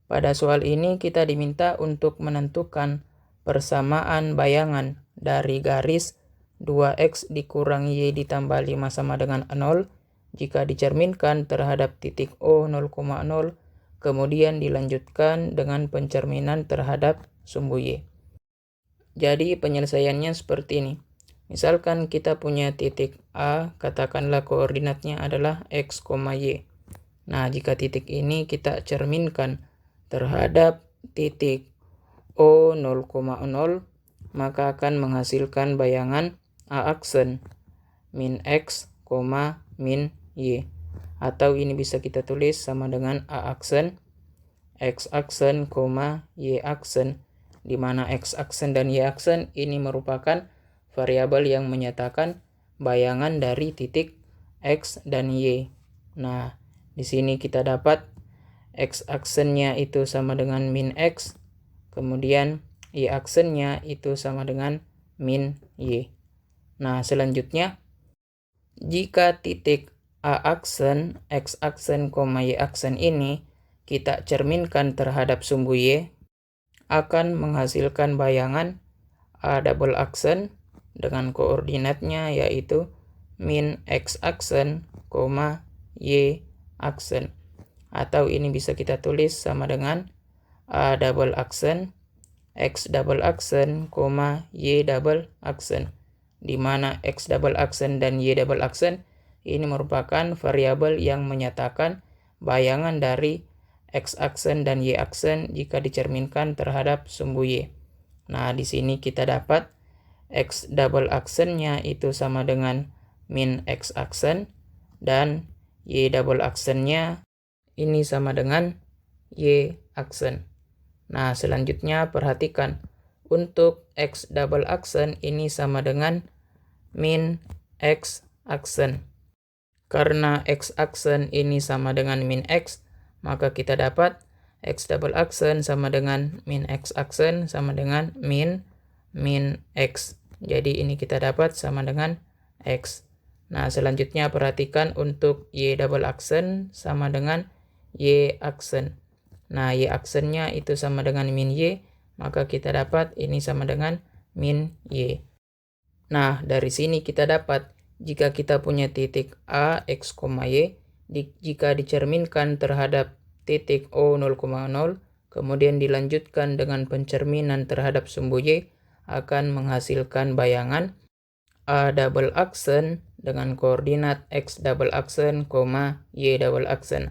Pada soal ini kita diminta untuk menentukan persamaan bayangan dari garis 2x dikurang y ditambah 5 sama dengan 0 jika dicerminkan terhadap titik O 0,0, kemudian dilanjutkan dengan pencerminan terhadap sumbu y. Jadi penyelesaiannya seperti ini. Misalkan kita punya titik A, katakanlah koordinatnya adalah x, y. Nah, jika titik ini kita cerminkan terhadap titik O 0,0, maka akan menghasilkan bayangan A aksen min x, min y. Atau ini bisa kita tulis sama dengan A aksen, x aksen, y aksen, di mana x aksen dan y aksen ini merupakan variabel yang menyatakan bayangan dari titik x dan y. Nah, di sini kita dapat x aksennya itu sama dengan min x, kemudian y aksennya itu sama dengan min y. Nah, selanjutnya jika titik A aksen, x aksen, y aksen ini kita cerminkan terhadap sumbu y, akan menghasilkan bayangan A double aksen dengan koordinatnya yaitu min x aksen, y aksen. Atau ini bisa kita tulis sama dengan A double aksen, x double aksen, y double aksen, di mana x double aksen dan y double aksen ini merupakan variabel yang menyatakan bayangan dari x aksen dan y aksen jika dicerminkan terhadap sumbu y. Nah, di sini kita dapat x double aksennya itu sama dengan min x aksen dan y double aksennya ini sama dengan y aksen. Nah, selanjutnya perhatikan untuk x double aksen ini sama dengan min x aksen. Karena x aksen ini sama dengan min x, maka kita dapat x double aksen sama dengan min x aksen sama dengan min x. Jadi ini kita dapat sama dengan x. Nah, selanjutnya perhatikan untuk y double aksen sama dengan y aksen. Nah, y aksennya itu sama dengan min y, maka kita dapat ini sama dengan min y. Nah, dari sini kita dapat jika kita punya titik A, x, y, jika dicerminkan terhadap titik O 0,0, kemudian dilanjutkan dengan pencerminan terhadap sumbu y, akan menghasilkan bayangan A double aksen dengan koordinat x double aksen, y double aksen.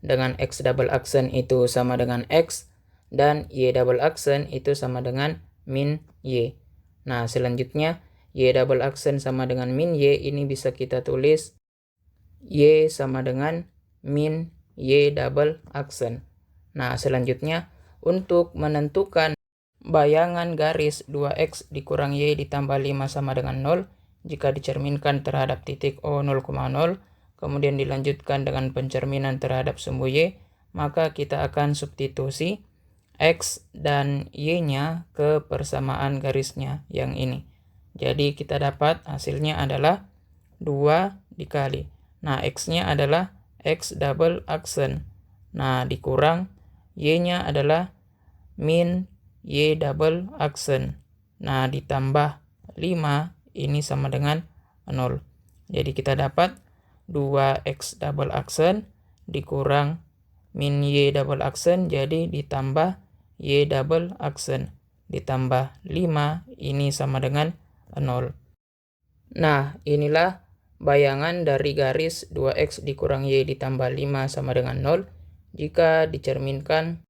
Dengan x double aksen itu sama dengan x, dan y double aksen itu sama dengan min y. Nah, selanjutnya y double aksen sama dengan min y ini bisa kita tulis y sama dengan min y double aksen. Nah, selanjutnya untuk menentukan bayangan garis 2x dikurang y ditambah 5 sama dengan 0 jika dicerminkan terhadap titik O 0,0, kemudian dilanjutkan dengan pencerminan terhadap sumbu y, maka kita akan substitusi x dan y-nya ke persamaan garisnya yang ini. Jadi kita dapat hasilnya adalah 2 dikali. Nah, x-nya adalah x double aksen. Nah, dikurang y-nya adalah min y double aksen. Nah, ditambah 5 ini sama dengan 0. Jadi kita dapat 2x double aksen dikurang min y double aksen, jadi ditambah y double aksen ditambah 5 ini sama dengan 0. Nah, inilah bayangan dari garis 2x dikurang y ditambah 5 sama dengan 0 jika dicerminkan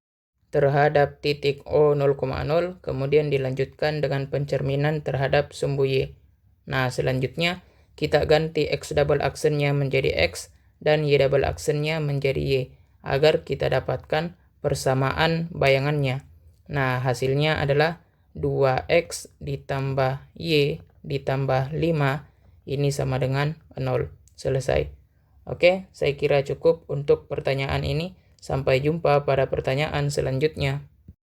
terhadap titik O 0,0, kemudian dilanjutkan dengan pencerminan terhadap sumbu y. Nah, selanjutnya kita ganti x double aksennya menjadi x dan y double aksennya menjadi y agar kita dapatkan persamaan bayangannya. Nah, hasilnya adalah 2x ditambah y ditambah 5 ini sama dengan 0. Selesai. Oke, saya kira cukup untuk pertanyaan ini. Sampai jumpa pada pertanyaan selanjutnya.